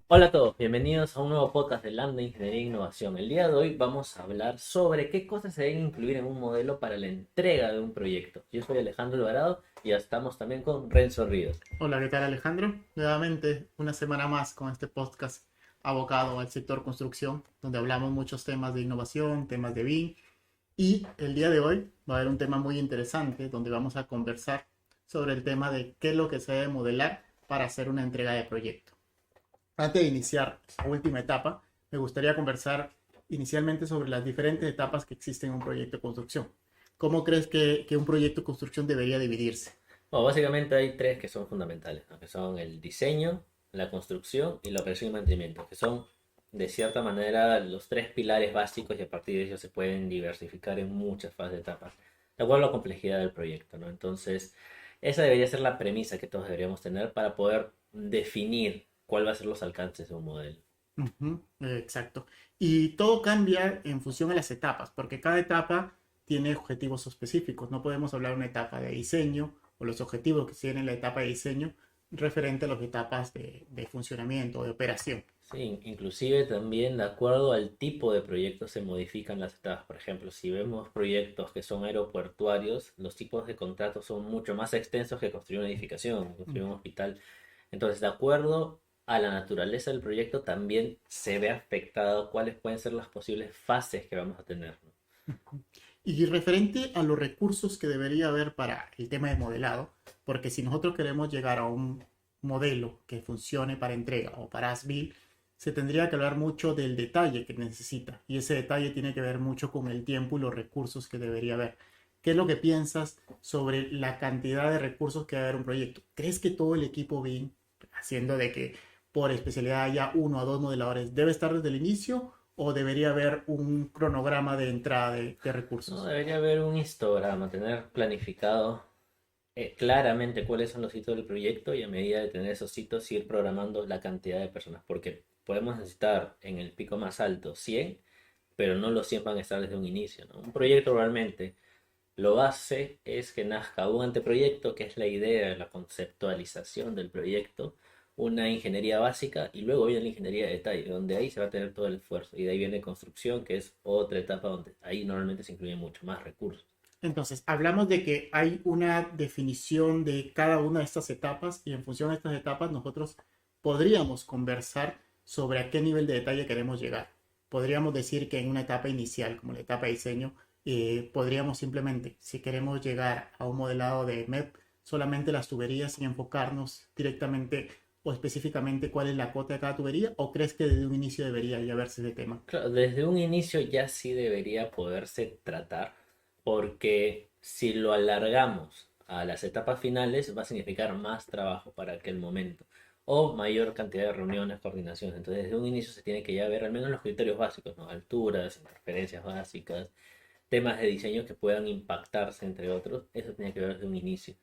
Hola a todos, bienvenidos a un nuevo podcast de Lambda Ingeniería e Innovación. El día de hoy vamos a hablar sobre qué cosas se deben incluir en un modelo para la entrega de un proyecto. Yo soy Alejandro Alvarado y ya estamos también con Renzo Ríos. Hola, ¿qué tal Alejandro? Nuevamente una semana más con este podcast abocado al sector construcción, donde hablamos muchos temas de innovación, temas de BIM y el día de hoy va a haber un tema muy interesante donde vamos a conversar sobre el tema de qué es lo que se debe modelar para hacer una entrega de proyecto. Antes de iniciar la última etapa, me gustaría conversar inicialmente sobre las diferentes etapas que existen en un proyecto de construcción. ¿Cómo crees que un proyecto de construcción debería dividirse? Bueno, básicamente hay tres que son fundamentales, ¿no? Que son el diseño, la construcción y la operación y mantenimiento, que son de cierta manera los tres pilares básicos y a partir de ellos se pueden diversificar en muchas fases de etapas, de acuerdo a la complejidad del proyecto, ¿no? Entonces, esa debería ser la premisa que todos deberíamos tener para poder definir cuál va a ser los alcances de un modelo. Ujú, exacto. Y todo cambia en función a las etapas, porque cada etapa tiene objetivos específicos. No podemos hablar de una etapa de diseño o los objetivos que tiene la etapa de diseño referente a las etapas de funcionamiento o de operación. Sí, inclusive también de acuerdo al tipo de proyecto se modifican las etapas. Por ejemplo, si vemos proyectos que son aeropuertuarios, los tipos de contratos son mucho más extensos que construir una edificación, construir un hospital. Entonces, de acuerdo a la naturaleza del proyecto, también se ve afectado cuáles pueden ser las posibles fases que vamos a tener, ¿no? Y referente a los recursos que debería haber para el tema de modelado, porque si nosotros queremos llegar a un modelo que funcione para entrega o para as-built, se tendría que hablar mucho del detalle que necesita. Y ese detalle tiene que ver mucho con el tiempo y los recursos que debería haber. ¿Qué es lo que piensas sobre la cantidad de recursos que va a haber un proyecto? ¿Crees que todo el equipo BIM, haciendo de que por especialidad haya uno o dos modeladores, debe estar desde el inicio o debería haber un cronograma de entrada de No, recursos? debería haber un histograma, tener planificado claramente cuáles son los hitos del proyecto y a medida de tener esos hitos ir programando la cantidad de personas, porque podemos necesitar en el pico más alto 100, pero no los 100 van a estar desde un inicio, ¿no? Un proyecto realmente lo base es que nazca un anteproyecto, que es la idea, la conceptualización del proyecto, una ingeniería básica y luego viene la ingeniería de detalle, donde ahí se va a tener todo el esfuerzo. Y de ahí viene construcción, que es otra etapa donde ahí normalmente se incluyen mucho más recursos. Entonces, hablamos de que hay una definición de cada una de estas etapas y en función de estas etapas nosotros podríamos conversar sobre a qué nivel de detalle queremos llegar. Podríamos decir que en una etapa inicial, como la etapa de diseño, podríamos simplemente, si queremos llegar a un modelado de MEP, solamente las tuberías sin enfocarnos directamente o específicamente cuál es la cota de cada tubería, o crees que desde un inicio debería ya verse ese tema? Claro, desde un inicio ya sí debería poderse tratar, porque si lo alargamos a las etapas finales va a significar más trabajo para aquel momento o mayor cantidad de reuniones, coordinaciones. Entonces, desde un inicio se tiene que ya ver al menos los criterios básicos, ¿no? Alturas, interferencias básicas, temas de diseño que puedan impactarse entre otros. Eso tiene que ver desde un inicio.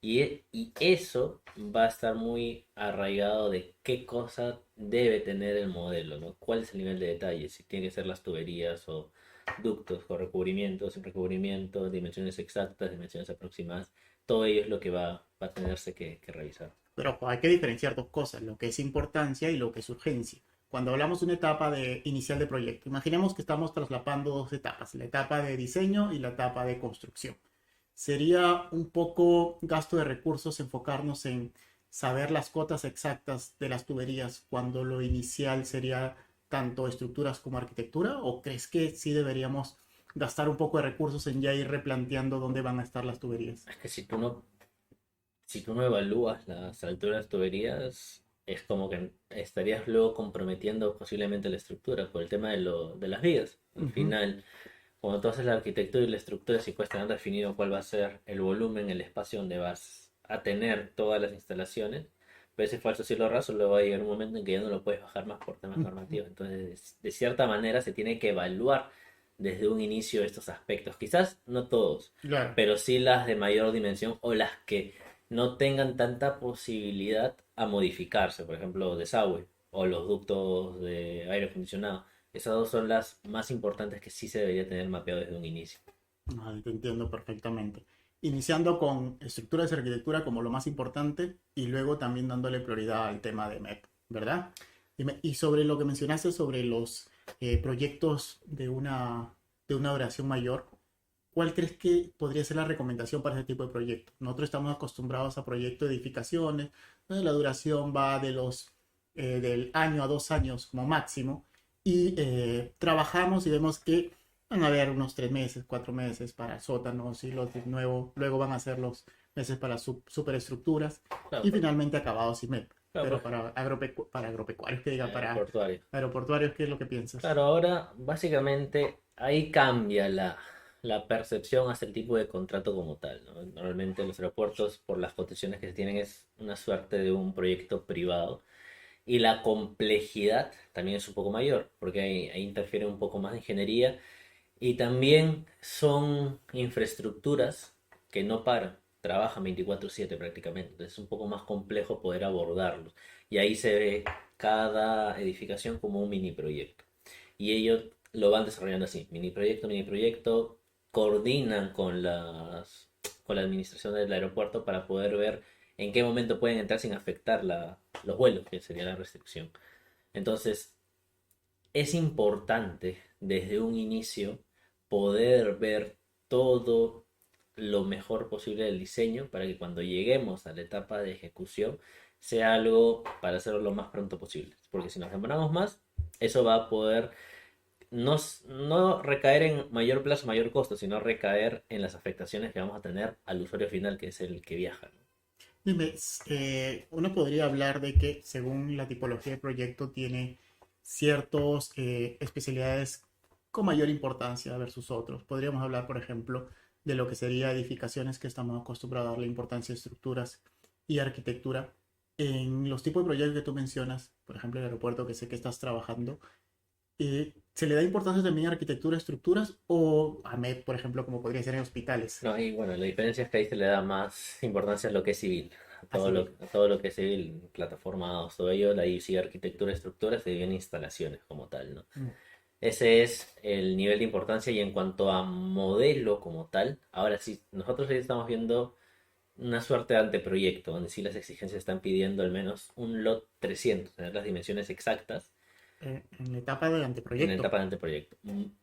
Y eso va a estar muy arraigado de qué cosa debe tener el modelo, ¿no? ¿Cuál es el nivel de detalle? Si tiene que ser las tuberías o ductos con recubrimientos, sin recubrimiento, dimensiones exactas, dimensiones aproximadas. Todo ello es lo que va a tenerse que revisar. Pero ojo, hay que diferenciar dos cosas, lo que es importancia y lo que es urgencia. Cuando hablamos de una etapa inicial de proyecto, imaginemos que estamos traslapando dos etapas, la etapa de diseño y la etapa de construcción. Sería un poco gasto de recursos enfocarnos en saber las cotas exactas de las tuberías cuando lo inicial sería tanto estructuras como arquitectura, o crees que sí deberíamos gastar un poco de recursos en ya ir replanteando dónde van a estar las tuberías? Es que si tú no evalúas las alturas de tuberías, es como que estarías luego comprometiendo posiblemente la estructura por el tema de las vigas. Al Ujú. final, cuando tú haces la arquitectura y la estructura, si cuesta han definido cuál va a ser el volumen, el espacio donde vas a tener todas las instalaciones, pero ese falso cielo raso luego va a llegar un momento en que ya no lo puedes bajar más por temas Ujú. normativos. Entonces, de cierta manera, se tiene que evaluar desde un inicio estos aspectos. Quizás no todos, Claro. pero sí las de mayor dimensión o las que no tengan tanta posibilidad a modificarse, por ejemplo, desagüe o los ductos de aire acondicionado. Esas dos son las más importantes que sí se debería tener mapeado desde un inicio. Vale, te entiendo perfectamente. Iniciando con estructuras de arquitectura como lo más importante y luego también dándole prioridad al tema de MEP, ¿verdad? Y sobre lo que mencionaste sobre los proyectos de una duración mayor, ¿cuál crees que podría ser la recomendación para ese tipo de proyectos? Nosotros estamos acostumbrados a proyectos de edificaciones, donde la duración va del año a 2 años como máximo, y trabajamos y vemos que van a haber unos 3 meses, 4 meses para sótanos y los de nuevo, luego van a ser los meses para superestructuras Claro, y finalmente acabados y MEP. claro, Pero para agropecuarios, que diga, para aeroportuario. aeroportuarios, ¿qué es lo que piensas? Claro, ahora básicamente ahí cambia la percepción hacia el tipo de contrato como tal, ¿no? Normalmente los aeropuertos, por las condiciones que se tienen, es una suerte de un proyecto privado. Y la complejidad también es un poco mayor, porque ahí interfiere un poco más de ingeniería y también son infraestructuras que no paran, trabajan 24/7 prácticamente, entonces es un poco más complejo poder abordarlos. Y ahí se ve cada edificación como un mini proyecto. Y ellos lo van desarrollando así, mini proyecto, coordinan con la administración del aeropuerto para poder ver en qué momento pueden entrar sin afectar los vuelos, que sería la restricción. Entonces, es importante desde un inicio poder ver todo lo mejor posible del diseño para que cuando lleguemos a la etapa de ejecución sea algo para hacerlo lo más pronto posible. Porque si nos demoramos más, eso va a poder no recaer en mayor plazo, mayor costo, sino recaer en las afectaciones que vamos a tener al usuario final, que es el que viaja, ¿no? Dime, uno podría hablar de que según la tipología de proyecto tiene ciertas especialidades con mayor importancia versus otros. Podríamos hablar, por ejemplo, de lo que sería edificaciones, que estamos acostumbrados a darle importancia a estructuras y arquitectura. En los tipos de proyectos que tú mencionas, por ejemplo, el aeropuerto que sé que estás trabajando, ¿se le da importancia también a arquitectura, estructuras o a MEP, por ejemplo, como podría ser en hospitales? No, y bueno, la diferencia es que ahí se le da más importancia a lo que es civil. Así bien. A todo lo que es civil, plataformas, todo ello, ahí sí arquitectura, estructura, se vienen instalaciones como tal, ¿no? Mm. Ese es el nivel de importancia y en cuanto a modelo como tal, ahora sí, nosotros ahí estamos viendo una suerte de anteproyecto, donde sí las exigencias están pidiendo al menos un lot 300, tener las dimensiones exactas En la etapa de en la anteproyecto. etapa de anteproyecto.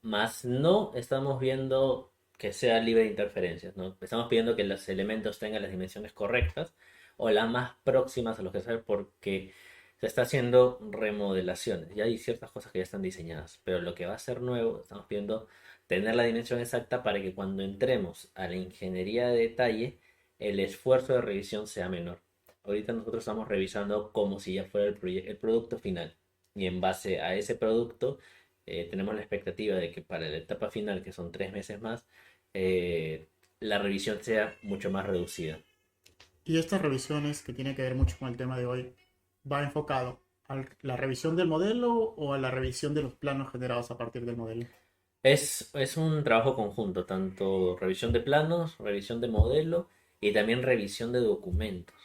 Más no estamos viendo que sea libre de interferencias, ¿no? Estamos pidiendo que los elementos tengan las dimensiones correctas o las más próximas a los que saben porque se está haciendo remodelaciones. Ya hay ciertas cosas que ya están diseñadas, pero lo que va a ser nuevo, estamos pidiendo tener la dimensión exacta para que cuando entremos a la ingeniería de detalle, el esfuerzo de revisión sea menor. Ahorita nosotros estamos revisando como si ya fuera el producto final y en base a ese producto tenemos la expectativa de que para la etapa final, que son 3 meses más, eh, la revisión sea mucho más reducida. Y estas revisiones, que tiene que ver mucho con el tema de hoy, va enfocado a la revisión del modelo o a la revisión de los planos generados a partir del modelo. Es un trabajo conjunto, tanto revisión de planos, revisión de modelo y también revisión de documentos.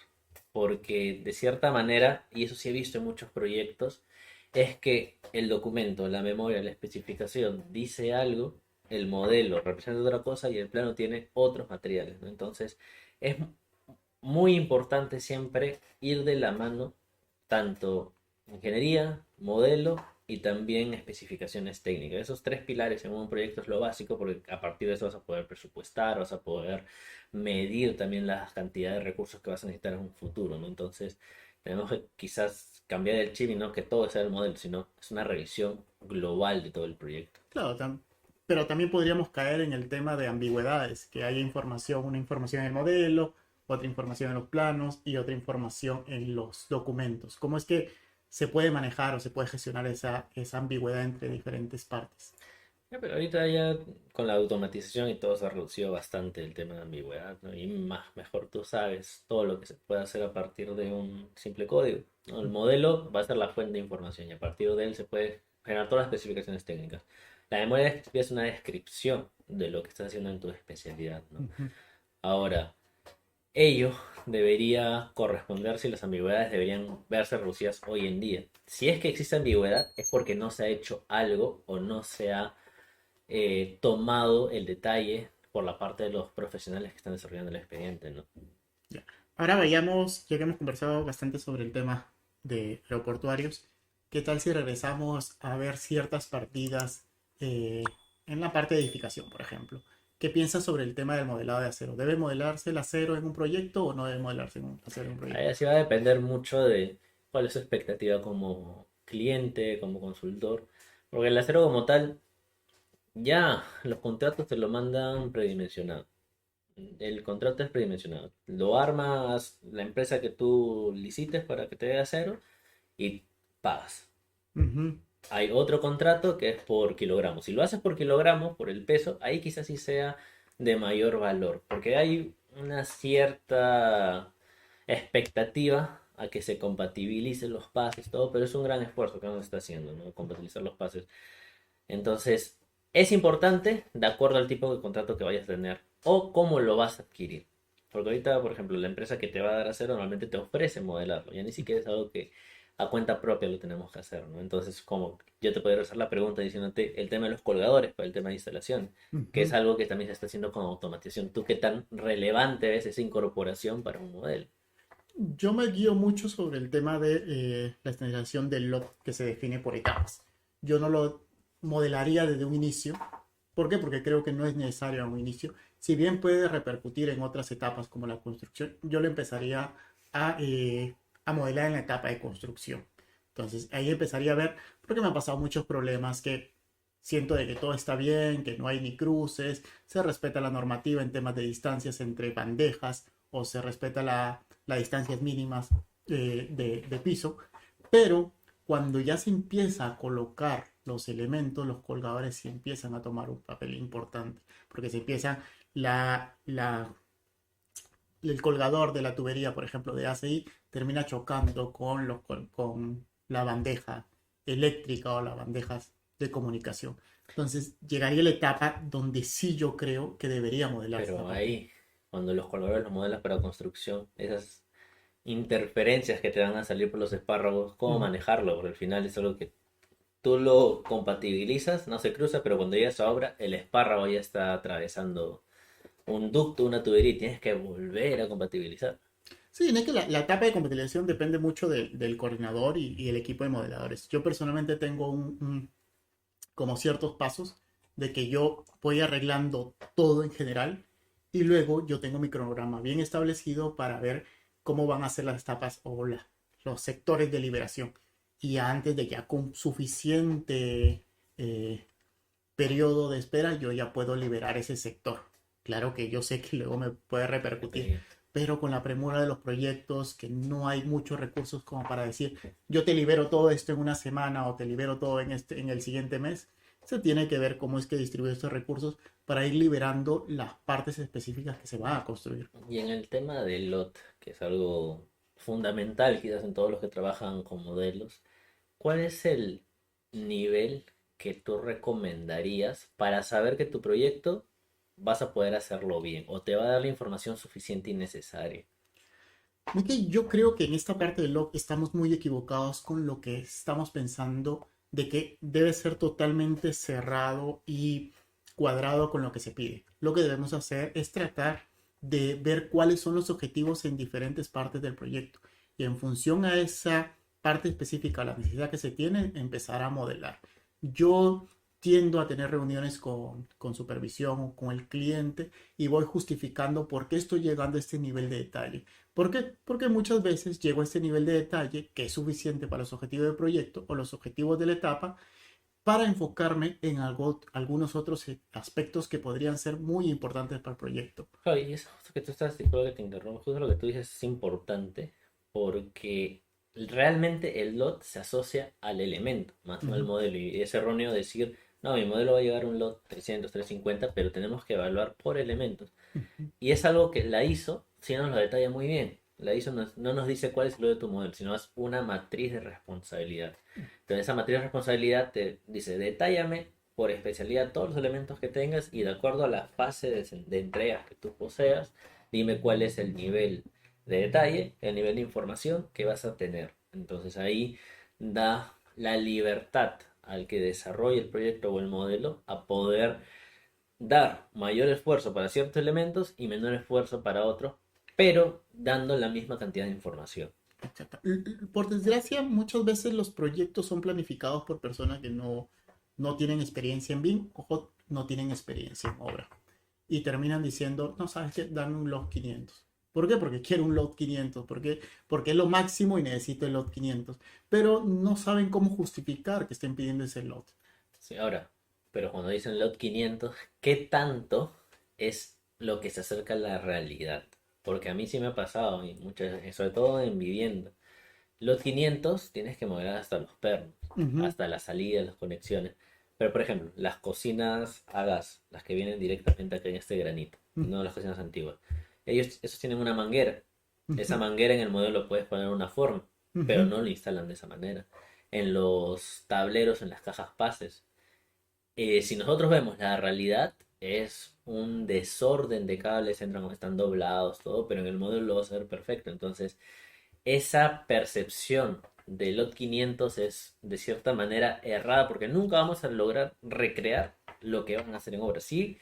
Porque de cierta manera, y eso sí he visto en muchos proyectos, es que el documento, la memoria, la especificación dice algo, el modelo representa otra cosa y el plano tiene otros materiales, ¿no? Entonces, es muy importante siempre ir de la mano tanto ingeniería, modelo y también especificaciones técnicas. Esos tres pilares en un proyecto es lo básico porque a partir de eso vas a poder presupuestar, vas a poder medir también la cantidad de recursos que vas a necesitar en un futuro, ¿no? Entonces, tenemos que quizás cambiar el chip y no que todo sea el modelo, sino es una revisión global de todo el proyecto. Claro, pero también podríamos caer en el tema de ambigüedades, que haya información, una información en el modelo, otra información en los planos y otra información en los documentos. ¿Cómo es que se puede manejar o se puede gestionar esa ambigüedad entre diferentes partes? Ya, pero ahorita ya con la automatización y todo se ha reducido bastante el tema de ambigüedad, ¿no? Y más, mejor tú sabes todo lo que se puede hacer a partir de un simple código, ¿no? El modelo va a ser la fuente de información y a partir de él se puede generar todas las especificaciones técnicas. La memoria descriptiva es una descripción de lo que estás haciendo en tu especialidad, ¿no? Ujú. Ahora, ello debería corresponderse y las ambigüedades deberían verse reducidas hoy en día. Si es que existe ambigüedad, es porque no se ha hecho algo o no se ha tomado el detalle por la parte de los profesionales que están desarrollando el expediente, ¿no? Ya. Ahora vayamos, ya que hemos conversado bastante sobre el tema de aeroportuarios, ¿qué tal si regresamos a ver ciertas partidas en la parte de edificación, por ejemplo? ¿Qué piensas sobre el tema del modelado de acero? ¿Debe modelarse el acero en un proyecto o no debe modelarse acero en un Ahí proyecto? así va a depender mucho de cuál es su expectativa como cliente, como consultor. Porque el acero como tal, ya los contratos te lo mandan predimensionado. El contrato es predimensionado. Lo armas la empresa que tú licites para que te dé acero y pagas. Ujú. Hay otro contrato que es por kilogramos. Si lo haces por kilogramos, por el peso, ahí quizás sí sea de mayor valor, porque hay una cierta expectativa a que se compatibilicen los pases, todo, pero es un gran esfuerzo que uno está haciendo, ¿no? Compatibilizar los pases. Entonces, es importante de acuerdo al tipo de contrato que vayas a tener o cómo lo vas a adquirir. Porque ahorita, por ejemplo, la empresa que te va a dar acero normalmente te ofrece modelarlo. Ya ni siquiera es algo que a cuenta propia lo tenemos que hacer, ¿no? Entonces, como yo te podría hacer la pregunta diciéndote el tema de los colgadores para el tema de instalación, que es Ujú. algo que también se está haciendo con automatización. ¿Tú qué tan relevante ves esa incorporación para un modelo? Yo me guío mucho sobre el tema de la estandarización del lot que se define por etapas. Yo no lo modelaría desde un inicio. ¿Por qué? Porque creo que no es necesario a un inicio. Si bien puede repercutir en otras etapas como la construcción, yo lo empezaría a modelar en la etapa de construcción. Entonces ahí empezaría a ver, porque me han pasado muchos problemas que siento de que todo está bien, que no hay ni cruces, se respeta la normativa en temas de distancias entre bandejas o se respeta las distancias mínimas de piso, pero cuando ya se empieza a colocar los elementos, los colgadores sí empiezan a tomar un papel importante, porque se empieza la, la, el colgador de la tubería, por ejemplo, de ACI, termina chocando con la bandeja eléctrica o las bandejas de comunicación. Entonces llegaría la etapa donde sí yo creo que debería modelarse esta Pero parte. ahí, cuando los colgadores los modelas para construcción, esas interferencias que te van a salir por los espárragos, cómo Mm. manejarlo, porque al final es algo que tú lo compatibilizas, no se cruza, pero cuando llegas a obra, el espárrago ya está atravesando un ducto, una tubería y tienes que volver a compatibilizar. Sí, es que la etapa de compatibilización depende mucho del coordinador y el equipo de modeladores. Yo personalmente tengo como ciertos pasos de que yo voy arreglando todo en general y luego yo tengo mi cronograma bien establecido para ver cómo van a ser las etapas o los sectores de liberación. Y antes de ya con suficiente eh, periodo de espera, yo ya puedo liberar ese sector. Claro que yo sé que luego me puede repercutir, Sí. pero con la premura de los proyectos, que no hay muchos recursos como para decir, yo te libero todo esto en una semana o te libero todo en el siguiente mes, se tiene que ver cómo es que distribuye estos recursos para ir liberando las partes específicas que se van a construir. Y en el tema del LOT, que es algo fundamental quizás en todos los que trabajan con modelos, ¿cuál es el nivel que tú recomendarías para saber que tu proyecto vas a poder hacerlo bien o te va a dar la información suficiente y necesaria? Es que yo creo que en esta parte del log estamos muy equivocados con lo que estamos pensando de que debe ser totalmente cerrado y cuadrado con lo que se pide. Lo que debemos hacer es tratar de ver cuáles son los objetivos en diferentes partes del proyecto y en función a esa parte específica, la necesidad que se tiene, empezar a modelar. Yo tiendo a tener reuniones con supervisión o con el cliente y voy justificando por qué estoy llegando a este nivel de detalle. ¿Por qué? Porque muchas veces llego a este nivel de detalle que es suficiente para los objetivos del proyecto o los objetivos de la etapa para enfocarme en algunos otros aspectos que podrían ser muy importantes para el proyecto. Claro, y eso justo que tú estás, disculpa que te interrumpo, justo lo que tú dices es importante porque realmente el lot se asocia al elemento, más no al Ujú. modelo. Y es erróneo decir, no, mi modelo va a llevar un lot 300, 350, pero tenemos que evaluar por elementos. Ujú. Y es algo que la ISO sí nos lo detalla muy bien. La ISO no nos dice cuál es lo de tu modelo, sino es una matriz de responsabilidad. Entonces esa matriz de responsabilidad te dice, detállame por especialidad todos los elementos que tengas y de acuerdo a la fase de entrega que tú poseas, dime cuál es el nivel de detalle, el nivel de información que vas a tener. Entonces ahí da la libertad al que desarrolle el proyecto o el modelo a poder dar mayor esfuerzo para ciertos elementos y menor esfuerzo para otros, pero dando la misma cantidad de información. Exacto. Por desgracia, muchas veces los proyectos son planificados por personas que no tienen experiencia en BIM o no tienen experiencia en obra. Y terminan diciendo, no, sabes qué, dame un lot 500. ¿Por qué? Porque quiero un lot 500. ¿Por qué? Porque es lo máximo y necesito el lot 500. Pero no saben cómo justificar que estén pidiendo ese lot. Sí, ahora, pero cuando dicen lot 500, ¿qué tanto es lo que se acerca a la realidad? Porque a mí sí me ha pasado, y sobre todo en vivienda. Lot 500 tienes que mover hasta los pernos, Ujú, hasta la salida, las conexiones. Pero, por ejemplo, las cocinas a gas, las que vienen directamente acá en este granito, no las cocinas antiguas, esos tienen una manguera. Esa ujú, manguera en el modelo puedes poner una forma, pero ujú. no lo instalan de esa manera. En los tableros, en las cajas pases, si nosotros vemos la realidad, es un desorden de cables, están doblados, todo, pero en el modelo lo va a ser perfecto. Entonces, esa percepción de lot 500 es de cierta manera errada porque nunca vamos a lograr recrear lo que van a hacer en obra. Sí,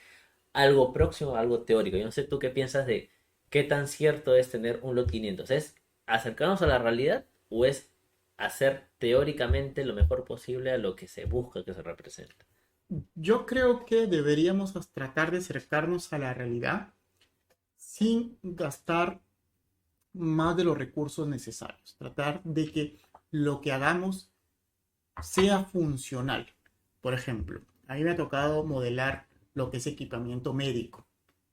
algo próximo, algo teórico. Yo no sé tú qué piensas de qué tan cierto es tener un lot 500. ¿Es acercarnos a la realidad o es hacer teóricamente lo mejor posible a lo que se busca que se represente? Yo creo que deberíamos tratar de acercarnos a la realidad sin gastar más de los recursos necesarios. Tratar de que lo que hagamos sea funcional. Por ejemplo, a mí me ha tocado modelar lo que es equipamiento médico.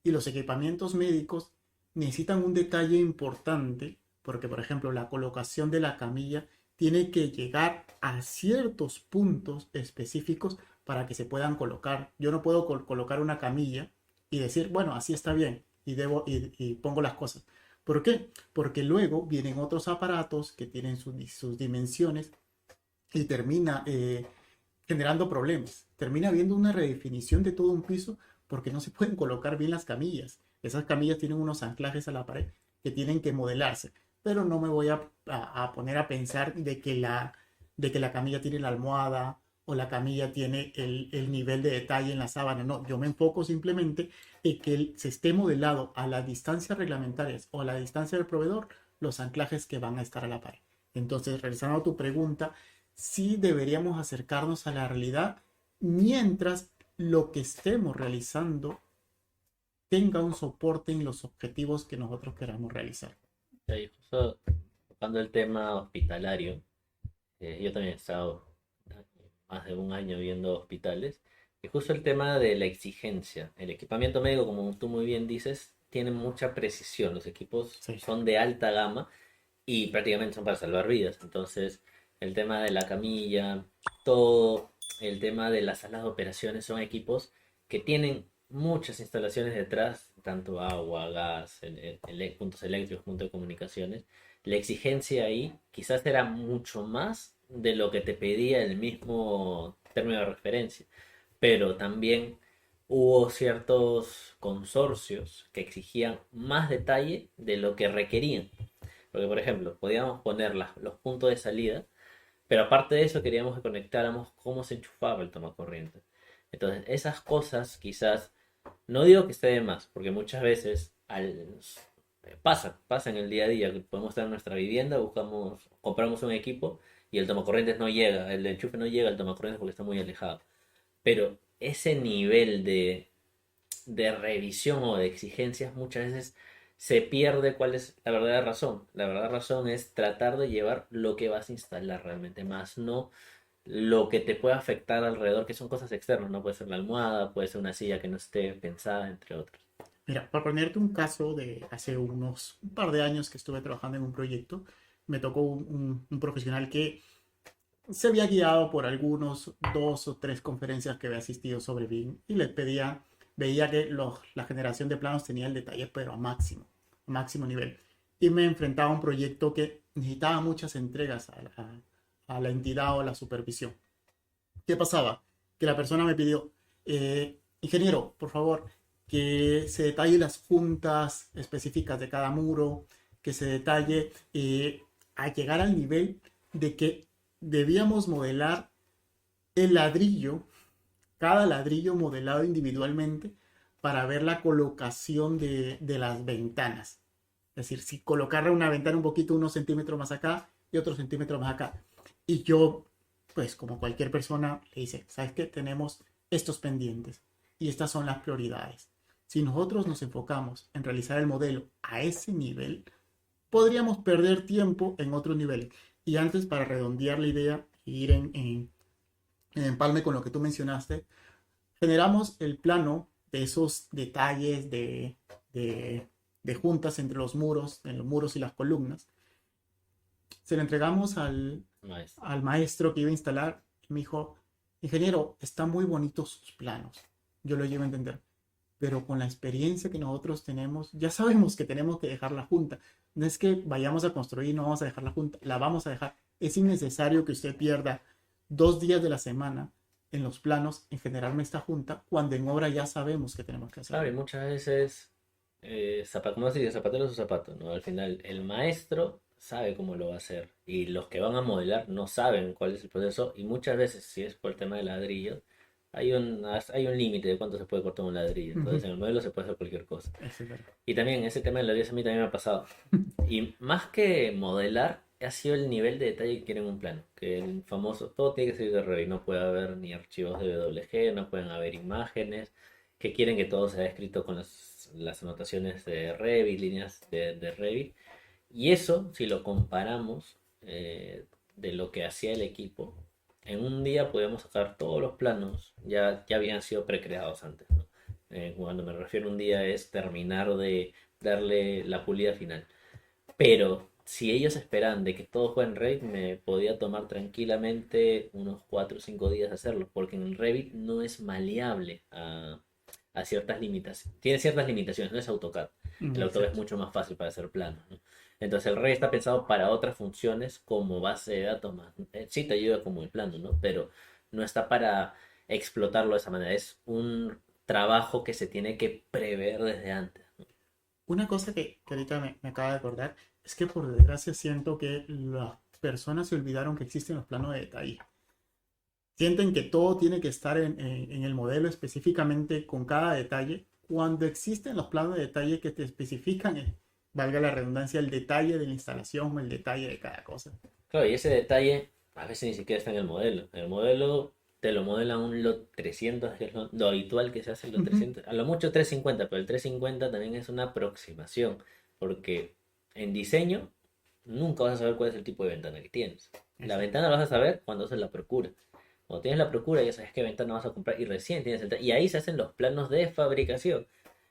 Y los equipamientos médicos necesitan un detalle importante porque, por ejemplo, la colocación de la camilla tiene que llegar a ciertos puntos específicos para que se puedan colocar. Yo no puedo colocar una camilla y decir, bueno, así está bien y pongo las cosas. ¿Por qué? Porque luego vienen otros aparatos que tienen sus dimensiones y termina generando problemas. Termina habiendo una redefinición de todo un piso porque no se pueden colocar bien las camillas. Esas camillas tienen unos anclajes a la pared que tienen que modelarse, pero no me voy a poner a pensar de que la camilla tiene la almohada o la camilla tiene el nivel de detalle en la sábana. No, yo me enfoco simplemente en que se esté modelado a las distancias reglamentarias o a la distancia del proveedor los anclajes que van a estar a la pared. Entonces, regresando a tu pregunta, sí deberíamos acercarnos a la realidad mientras lo que estemos realizando tenga un soporte en los objetivos que nosotros queramos realizar. Y justo tocando el tema hospitalario, yo también he estado más de un año viendo hospitales. Y justo el tema de la exigencia. El equipamiento médico, como tú muy bien dices, tiene mucha precisión. Los equipos Sí. son de alta gama y prácticamente son para salvar vidas. Entonces, el tema de la camilla, todo el tema de las salas de operaciones son equipos que tienen muchas instalaciones detrás, tanto agua, gas, puntos eléctricos, puntos de comunicaciones. La exigencia ahí quizás era mucho más de lo que te pedía el mismo término de referencia, pero también hubo ciertos consorcios que exigían más detalle de lo que requerían. Porque, por ejemplo, podíamos poner los puntos de salida, pero aparte de eso queríamos que conectáramos cómo se enchufaba el tomacorriente. Entonces, esas cosas quizás, no digo que esté de más, porque muchas veces pasa en el día a día, que podemos estar en nuestra vivienda, compramos un equipo y el tomacorrientes no llega, el enchufe no llega al tomacorrientes porque está muy alejado. Pero ese nivel de revisión o de exigencias muchas veces se pierde cuál es la verdadera razón. La verdadera razón es tratar de llevar lo que vas a instalar realmente, más no lo que te puede afectar alrededor, que son cosas externas, no puede ser la almohada, puede ser una silla que no esté pensada, entre otros. Mira, para ponerte un caso de hace un par de años que estuve trabajando en un proyecto, me tocó un profesional que se había guiado por algunos dos o tres conferencias que había asistido sobre BIM y les pedía, veía que la generación de planos tenía el detalle, pero a máximo nivel. Y me enfrentaba a un proyecto que necesitaba muchas entregas a la entidad o a la supervisión. ¿Qué pasaba? Que la persona me pidió, ingeniero, por favor, que se detalle las juntas específicas de cada muro, que se detalle a llegar al nivel de que debíamos modelar el ladrillo, cada ladrillo modelado individualmente para ver la colocación de las ventanas. Es decir, si colocarle una ventana un poquito, unos centímetros más acá y otros centímetros más acá. Y yo, pues como cualquier persona, le dice, ¿sabes qué? Tenemos estos pendientes y estas son las prioridades. Si nosotros nos enfocamos en realizar el modelo a ese nivel, podríamos perder tiempo en otros niveles. Y antes, para redondear la idea e ir en empalme con lo que tú mencionaste, generamos el plano de esos detalles de juntas entre los muros, en los muros y las columnas. Se lo entregamos Maestro. al maestro que iba a instalar y me dijo, ingeniero, están muy bonitos sus planos. Yo lo llevo a entender, pero con la experiencia que nosotros tenemos, ya sabemos que tenemos que dejar la junta. No es que vayamos a construir y no vamos a dejar la junta, la vamos a dejar. Es innecesario que usted pierda 2 días de la semana en los planos en generarme esta junta cuando en obra ya sabemos que tenemos que Claro, y hacerlo. muchas veces, como se dice, zapatero a su zapato, ¿no? Al final, el maestro sabe cómo lo va a hacer y los que van a modelar no saben cuál es el proceso y muchas veces, si es por el tema de ladrillos, hay un límite de cuánto se puede cortar un ladrillo. Uh -huh. Entonces, en el modelo se puede hacer cualquier cosa. Eso es verdad. Y también ese tema de ladrillos a mí también me ha pasado. Y más que modelar, ha sido el nivel de detalle que quieren un plano. Que el famoso, todo tiene que ser de Revit. No puede haber ni archivos de WG, no pueden haber imágenes. Que quieren que todo sea escrito con las anotaciones de Revit, líneas de Revit. Y eso, si lo comparamos de lo que hacía el equipo, en un día podíamos sacar todos los planos, ya habían sido precreados antes, ¿no? Cuando me refiero a un día es terminar de darle la pulida final. Pero si ellos esperan de que todo juegue en Revit, me podía tomar tranquilamente unos 4 o 5 días hacerlo, porque en Revit no es maleable a ciertas limitaciones. Tiene ciertas limitaciones, no es AutoCAD. El AutoCAD es Exacto. mucho más fácil para hacer planos, ¿no? Entonces el Revit está pensado para otras funciones como base de datos más. Sí te ayuda como el plano, ¿no? Pero no está para explotarlo de esa manera. Es un trabajo que se tiene que prever desde antes. Una cosa que ahorita me acaba de acordar es que por desgracia siento que las personas se olvidaron que existen los planos de detalle. Sienten que todo tiene que estar en el modelo específicamente con cada detalle, cuando existen los planos de detalle que te especifican, valga la redundancia, el detalle de la instalación o el detalle de cada cosa. Claro, y ese detalle a veces ni siquiera está en el modelo. El modelo te lo modela un lot 300, que es lo habitual que se hace el lot Ujú. 300. A lo mucho 350, pero el 350 también es una aproximación, porque en diseño nunca vas a saber cuál es el tipo de ventana que tienes. La Exacto. ventana la vas a saber cuando haces la procura. Cuando tienes la procura ya sabes qué ventana vas a comprar y recién tienes y ahí se hacen los planos de fabricación.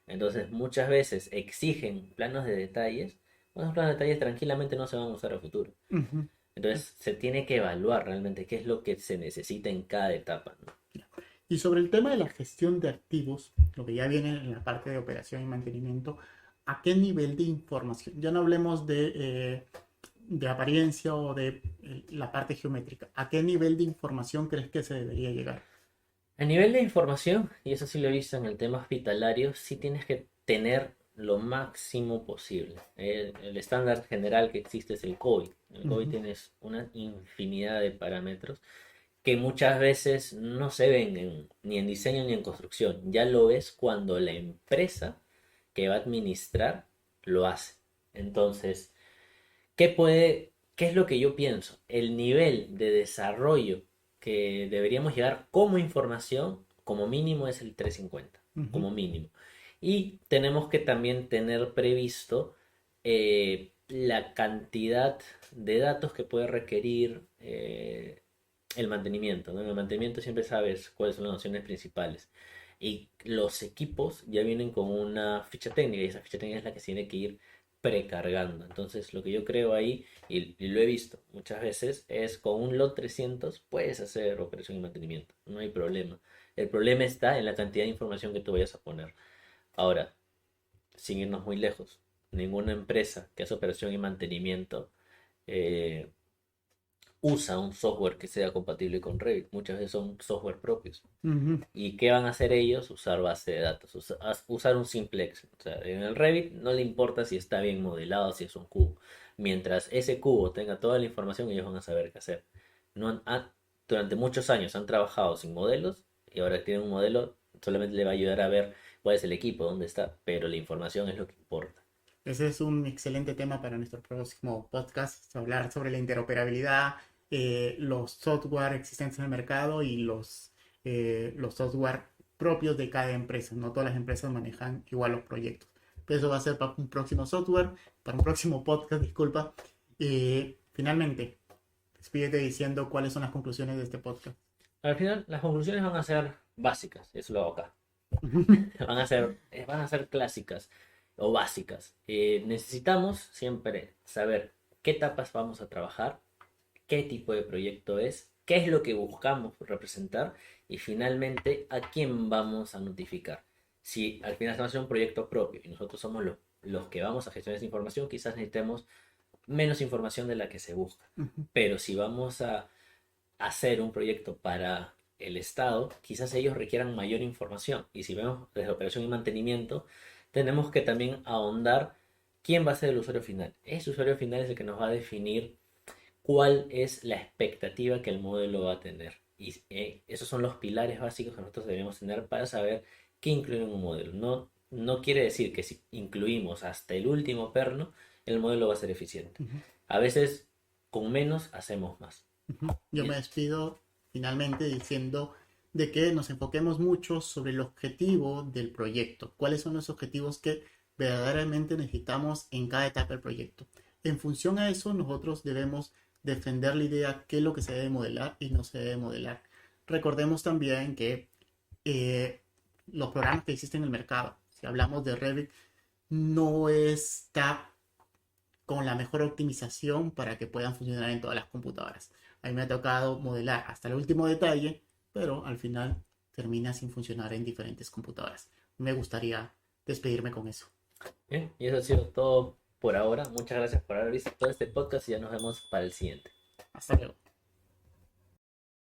Entonces muchas veces exigen planos de detalles. Esos planos de detalles tranquilamente no se van a usar a futuro. Ujú. Entonces se tiene que evaluar realmente qué es lo que se necesita en cada etapa, ¿no? Y sobre el tema de la gestión de activos, lo que ya viene en la parte de operación y mantenimiento, ¿a qué nivel de información? Ya no hablemos de apariencia o de la parte geométrica. ¿A qué nivel de información crees que se debería llegar? A nivel de información, y eso sí lo he visto en el tema hospitalario, sí tienes que tener lo máximo posible. El estándar general que existe es el COVID. El COVID Ujú. tienes una infinidad de parámetros que muchas veces no se ven ni en diseño ni en construcción. Ya lo ves cuando la empresa que va a administrar lo hace. Entonces, ¿qué es lo que yo pienso? El nivel de desarrollo que deberíamos llegar como información, como mínimo, es el 350, Ujú. como mínimo. Y tenemos que también tener previsto la cantidad de datos que puede requerir el mantenimiento, ¿no? En el mantenimiento siempre sabes cuáles son las nociones principales. Y los equipos ya vienen con una ficha técnica y esa ficha técnica es la que se tiene que ir precargando. Entonces, lo que yo creo ahí, y lo he visto muchas veces, es con un lot 300 puedes hacer operación y mantenimiento, no hay problema. El problema está en la cantidad de información que tú vayas a poner. Ahora, sin irnos muy lejos, ninguna empresa que hace operación y mantenimiento eh, usa un software que sea compatible con Revit. Muchas veces son software propios. Ujú. ¿Y qué van a hacer ellos? Usar base de datos, usar un simplex. O sea, en el Revit no le importa si está bien modelado, si es un cubo. Mientras ese cubo tenga toda la información, ellos van a saber qué hacer. No durante muchos años han trabajado sin modelos y ahora que tienen un modelo, solamente le va a ayudar a ver cuál es el equipo, dónde está, pero la información es lo que importa. Ese es un excelente tema para nuestro próximo podcast, hablar sobre la interoperabilidad, los software existentes en el mercado y los software propios de cada empresa. No todas las empresas manejan igual los proyectos. Pero eso va a ser para un próximo software, para un próximo podcast, disculpa. Finalmente, despídete diciendo cuáles son las conclusiones de este podcast. Al final, las conclusiones van a ser básicas, eso lo hago acá. Van a ser clásicas o básicas. Necesitamos siempre saber qué etapas vamos a trabajar, qué tipo de proyecto es, qué es lo que buscamos representar y finalmente a quién vamos a notificar. Si al final estamos haciendo un proyecto propio y nosotros somos los que vamos a gestionar esa información, quizás necesitemos menos información de la que se busca. Pero si vamos a hacer un proyecto para el Estado, quizás ellos requieran mayor información. Y si vemos desde operación y mantenimiento, tenemos que también ahondar quién va a ser el usuario final. Ese usuario final es el que nos va a definir cuál es la expectativa que el modelo va a tener. Y esos son los pilares básicos que nosotros debemos tener para saber qué incluir en un modelo. No, no quiere decir que si incluimos hasta el último perno, el modelo va a ser eficiente. A veces con menos hacemos más. Yo me despido finalmente diciendo de que nos enfoquemos mucho sobre el objetivo del proyecto. ¿Cuáles son los objetivos que verdaderamente necesitamos en cada etapa del proyecto? En función a eso, nosotros debemos defender la idea qué es lo que se debe modelar y no se debe modelar. Recordemos también que los programas que existen en el mercado, si hablamos de Revit, no está con la mejor optimización para que puedan funcionar en todas las computadoras. A mí me ha tocado modelar hasta el último detalle, pero al final termina sin funcionar en diferentes computadoras. Me gustaría despedirme con eso. Bien, y eso ha sido todo por ahora. Muchas gracias por haber visto todo este podcast y ya nos vemos para el siguiente. Hasta luego.